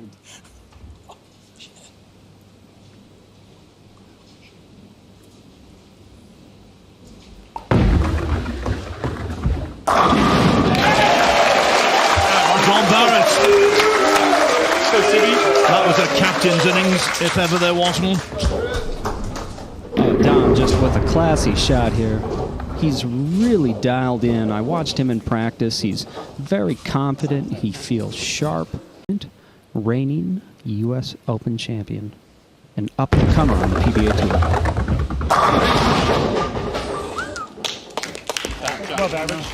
hand. Oh, shit. John Barrett. That was a captain's innings, if ever there was one. Oh, Dom just with a classy shot here. He's really dialed in. I watched him in practice. He's very confident. He feels sharp. Reigning U.S. Open champion. An up-and-comer on the PBA Tour. Above average.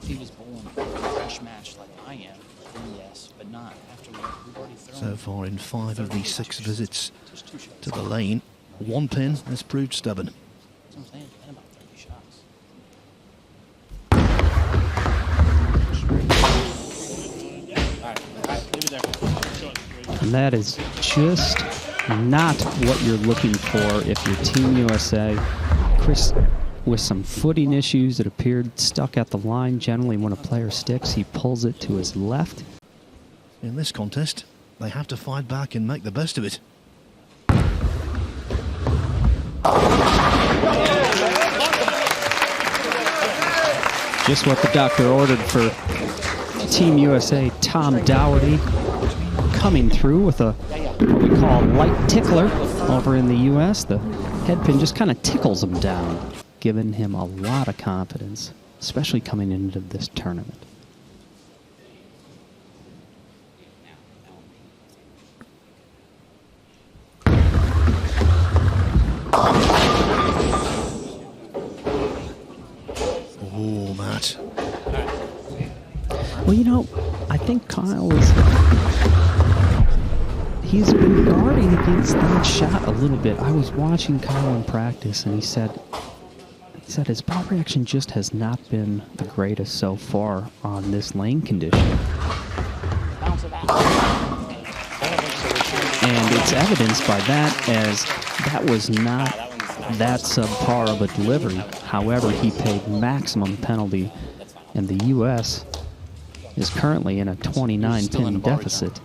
If he was born a fresh match like I am, then yes, but not after we've already thrown. So far in 5 of these 6 visits to the lane, 1 pin has proved stubborn. That's what I'm saying, and about 30 shots. All right, leave it there. And that is just not what you're looking for if you're Team USA. Chris, with some footing issues, it appeared stuck at the line. Generally, when a player sticks, he pulls it to his left. In this contest, they have to fight back and make the best of it. Just what the doctor ordered for Team USA. Tom Dougherty coming through with a what we call light tickler over in the U.S. The headpin just kind of tickles him down, giving him a lot of confidence, especially coming into this tournament. Oh, Matt. Well, you know, I think Kyle is... He's been guarding against that shot a little bit. I was watching Kyle in practice, and he said his ball reaction just has not been the greatest so far on this lane condition. And it's evidenced by that, as that was not that subpar of a delivery. However, he paid maximum penalty, and the U.S. is currently in a 29-pin deficit.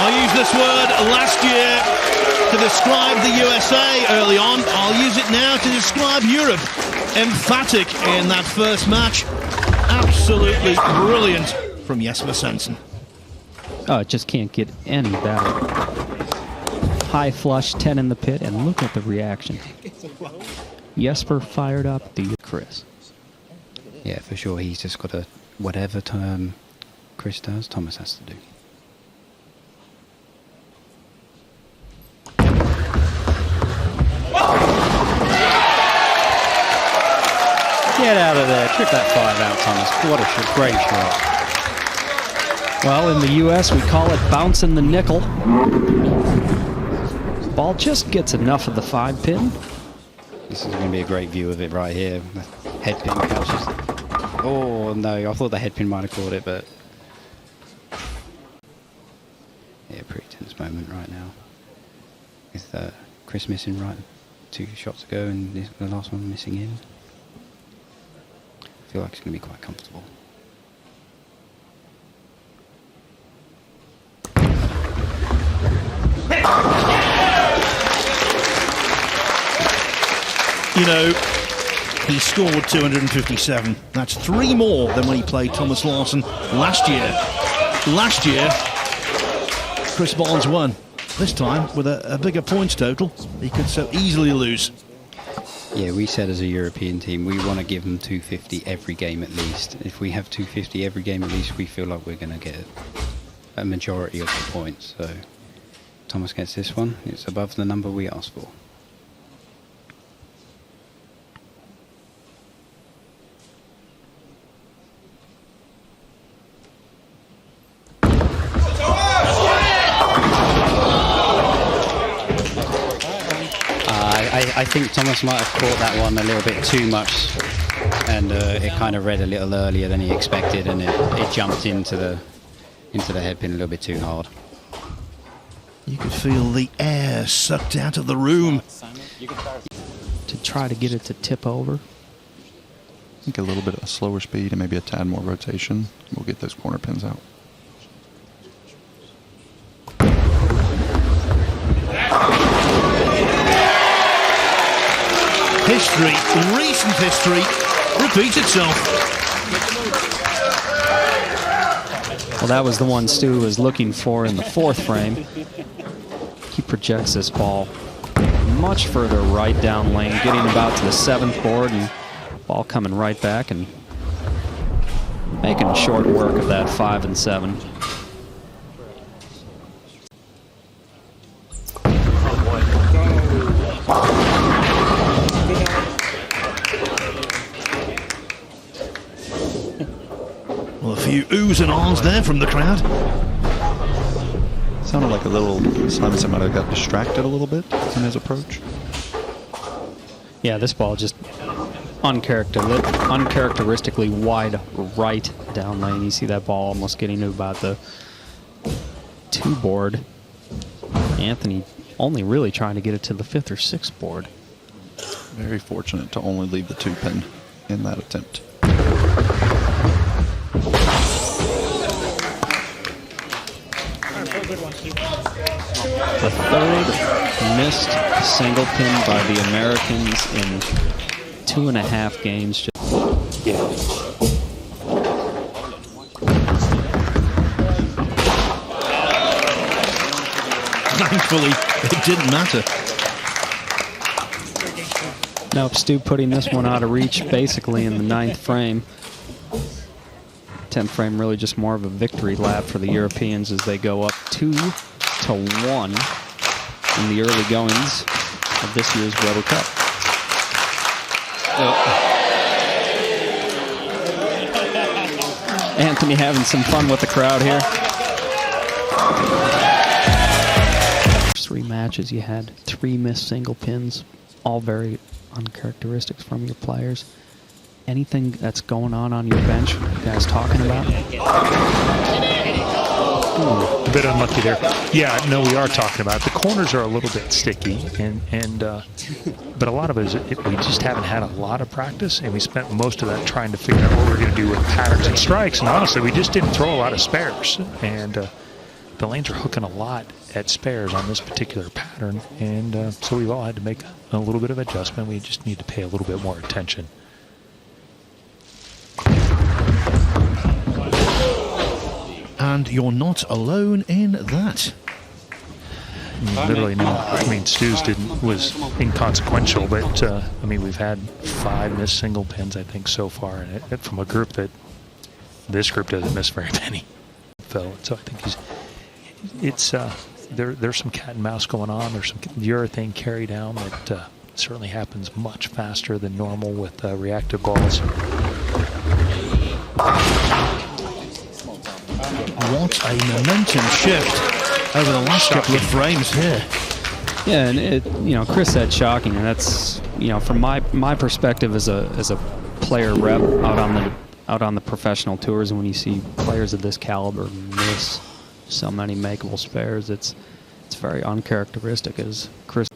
I used this word last year to describe the USA early on. I'll use it now to describe Europe. Emphatic in that first match. Absolutely brilliant from Jesper Svensson. Oh, it just can't get any better. High flush, 10 in the pit, and look at the reaction. Jesper fired up, the Chris. Yeah, for sure. He's just got to, whatever term Chris does, Thomas has to do. Get out of there. Trip that 5 out, Thomas. What a great shot. Well, in the U.S., we call it bouncing the nickel. Ball just gets enough of the 5-pin. This is going to be a great view of it right here. The head pin catches. Oh, no. I thought the head pin might have caught it, but... Yeah, pretty tense moment right now. With Chris missing right 2 shots ago and the last one missing in. I feel like it's going to be quite comfortable. You know, he scored 257. That's 3 more than when he played Thomas Larsson last year. Last year, Chris Barnes won. This time, with a bigger points total, he could so easily lose. Yeah, we said as a European team, we want to give them 250 every game at least. If we have 250 every game at least, we feel like we're going to get a majority of the points. So Thomas gets this one. It's above the number we asked for. I think Thomas might have caught that one a little bit too much, and it kind of read a little earlier than he expected, and it jumped into the headpin a little bit too hard. You could feel the air sucked out of the room. To try to get it to tip over. I think a little bit of a slower speed and maybe a tad more rotation will get those corner pins out. History, recent history, repeats itself. Well, that was the one Stu was looking for in the fourth frame. He projects this ball much further right down lane, getting about to the seventh board, and ball coming right back and making short work of that 5 and 7. Well, a few oohs and ahs there from the crowd. Sounded like a little, Simon might have got distracted a little bit in his approach. Yeah, this ball just uncharacteristically wide right down lane. You see that ball almost getting to about the 2 board. Anthony only really trying to get it to the 5th or 6th board. Very fortunate to only leave the 2 pin in that attempt. The 3rd missed single pin by the Americans in 2.5 games. Thankfully, it didn't matter. Nope, Stu putting this one out of reach basically in the 9th frame. 10th frame really just more of a victory lap for the Europeans as they go up 2-1 in the early goings of this year's Weber Cup. Anthony having some fun with the crowd here. 3 matches, you had 3 missed single pins, all very uncharacteristic from your players. Anything that's going on your bench, you guys talking about? A bit unlucky there. Yeah, no, we are talking about it. The corners are a little bit sticky, but a lot of it is we just haven't had a lot of practice, and we spent most of that trying to figure out what we're going to do with patterns and strikes. And honestly, we just didn't throw a lot of spares, and the lanes are hooking a lot at spares on this particular pattern, and so we've all had to make a little bit of adjustment. We just need to pay a little bit more attention. And you're not alone in that. Literally, no. I mean, Stu's was inconsequential, but I mean, we've had 5 missed single pins, I think, so far, and from a group that this group doesn't miss very many. So I think there's some cat and mouse going on. There's some urethane carry down that certainly happens much faster than normal with reactive balls. What a momentum shift over the last couple of frames here. Yeah, and Chris said shocking, and that's from my perspective as a player rep out on the professional tours, and when you see players of this caliber miss so many makeable spares, it's very uncharacteristic. As Chris.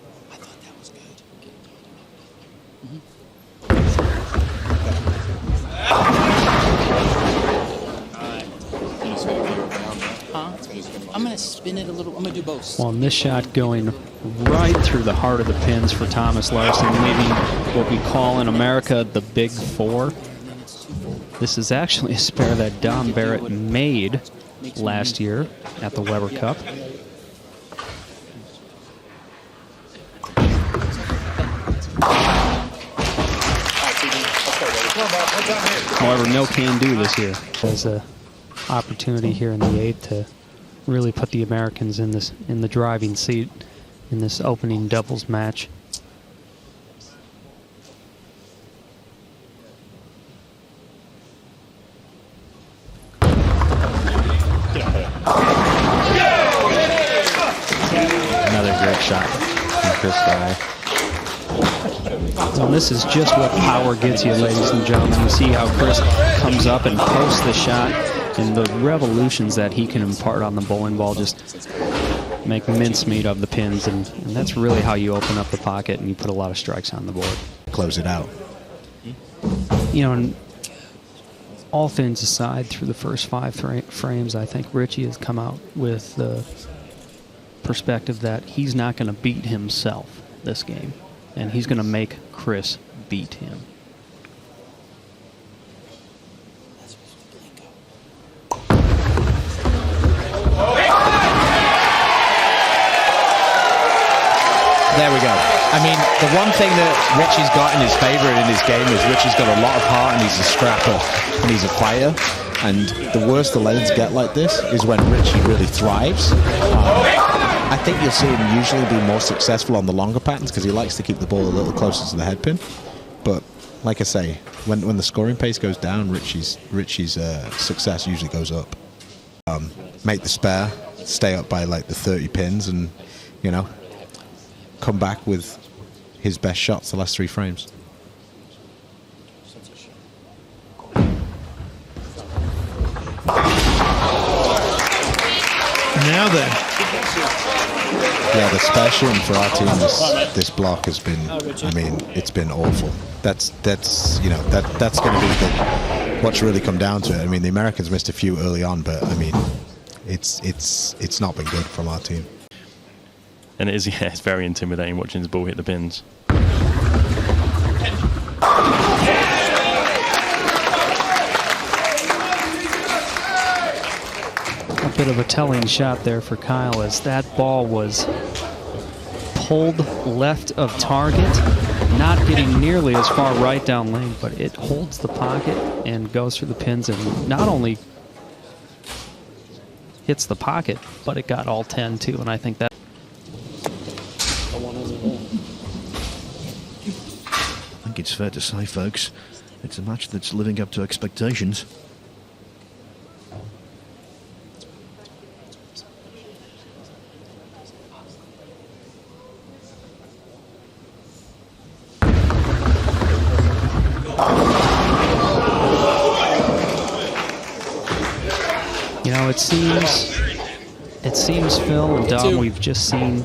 I'm going to spin it a little. I'm going to do both. Well, and this shot going right through the heart of the pins for Thomas Larson, maybe what we call in America the Big Four. This is actually a spare that Don Barrett made last year at the Weber Cup. However, no can do this year. There's an opportunity here in the 8th to really put the Americans in the driving seat in this opening doubles match. Another great shot from Chris Guy. Well, this is just what power gets you, ladies and gentlemen. You see how Chris comes up and posts the shot, and the revolutions that he can impart on the bowling ball just make mincemeat of the pins, and that's really how you open up the pocket and you put a lot of strikes on the board. Close it out. You know, and all things aside, through the first 5 frames, I think Richie has come out with the perspective that he's not going to beat himself this game, and he's going to make Chris beat him. There we go. I mean, the one thing that Richie's got in his favour in his game is Richie's got a lot of heart, and he's a scrapper, and he's a fighter. And the worse the lanes get like this is when Richie really thrives. I think you'll see him usually be more successful on the longer patterns because he likes to keep the ball a little closer to the head pin. But like I say, when the scoring pace goes down, Richie's success usually goes up. Make the spare, stay up by like the 30 pins, and you know, come back with his best shots the last 3 frames. Now then. Yeah, the spare shooting for our team this block has been, I mean, it's been awful. That's you know, that's going to be what's really come down to it. I mean, the Americans missed a few early on, but I mean, it's not been good from our team. And it is, yeah, it's very intimidating watching his ball hit the pins. A bit of a telling shot there for Kyle, as that ball was pulled left of target, not getting nearly as far right down lane, but it holds the pocket and goes through the pins, and not only hits the pocket, but it got all 10 too, and I think that I think it's fair to say, folks, it's a match that's living up to expectations. You know, it seems, Phil and Dom, we've just seen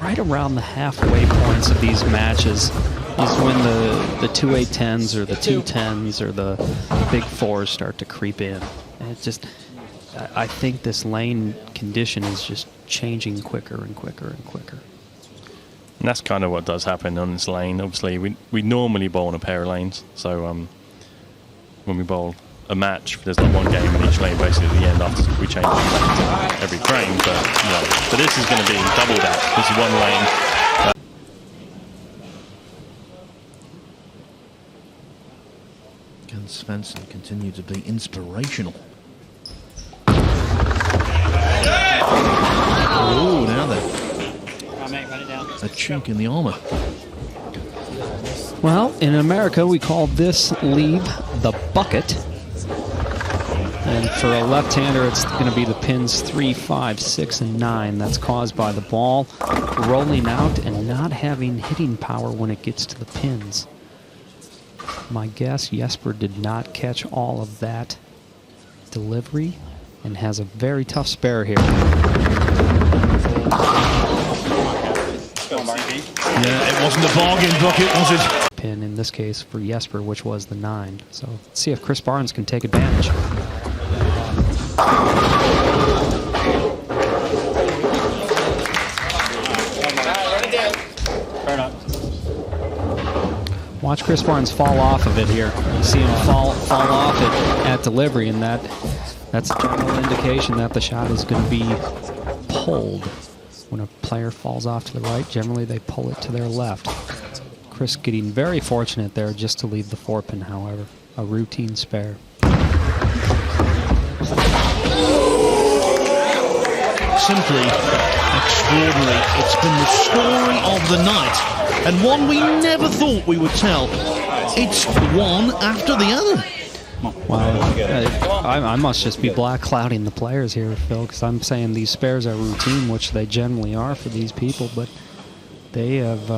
right around the halfway points of these matches is when the 2-8-10s or the 2-10s or the big 4s start to creep in. And it just, I think this lane condition is just changing quicker and quicker and quicker. And that's kind of what does happen on this lane. Obviously, we normally bowl on a pair of lanes, so when we bowl a match, there's like one game in each lane basically at the end after we change the lanes every frame. But you know, but this is going to be doubled out. This is one lane. Can Svensson continue to be inspirational? Oh, now then. A chink in the armour. Well, in America, we call this lead the bucket. And for a left-hander, it's going to be the pins 3, 5, 6, and 9. That's caused by the ball rolling out and not having hitting power when it gets to the pins. My guess, Jesper did not catch all of that delivery and has a very tough spare here. Yeah, it wasn't a bargain bucket, was it? Pin in this case for Jesper, which was the 9. So let's see if Chris Barnes can take advantage. Watch Chris Barnes fall off of it here. You see him fall off it at delivery, and that's a general indication that the shot is going to be pulled. When a player falls off to the right, generally they pull it to their left. Chris getting very fortunate there just to leave the 4-pin, however. A routine spare. Simply extraordinary. It's been the story of the night, and one we never thought we would tell. It's one after the other. Wow, I must just be black clouding the players here, Phil, because I'm saying these spares are routine, which they generally are for these people, but they have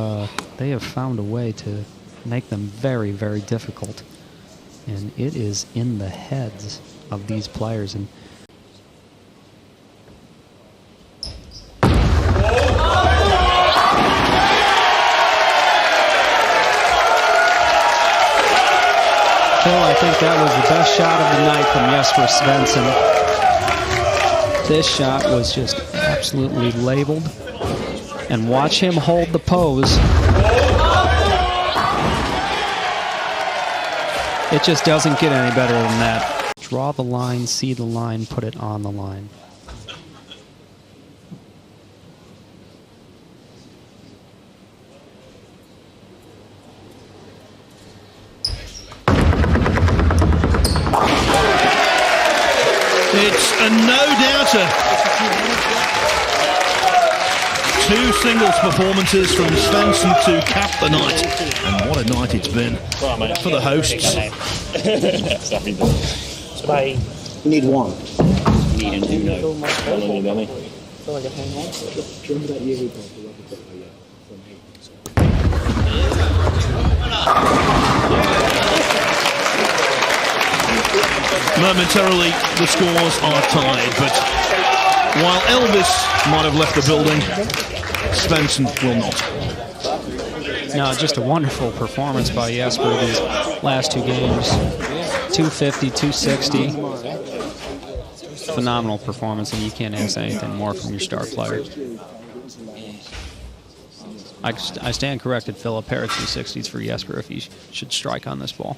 they have found a way to make them very, very difficult. And it is in the heads of these players. And Phil, I think that was the best shot of the night from Jesper Svensson. This shot was just absolutely labeled. And watch him hold the pose. It just doesn't get any better than that. Draw the line, see the line, put it on the line. It's a no-doubter. 2 singles performances from Svensson to cap the night. And what a night it's been for the hosts. Need one. Momentarily, the scores are tied, but while Elvis might have left the building, Svensson will not. No, just a wonderful performance by Jesper these last 2 games. 250, 260. Phenomenal performance, and you can't ask anything more from your star player. I stand corrected, Philip. Pair of 260s for Jesper if he should strike on this ball.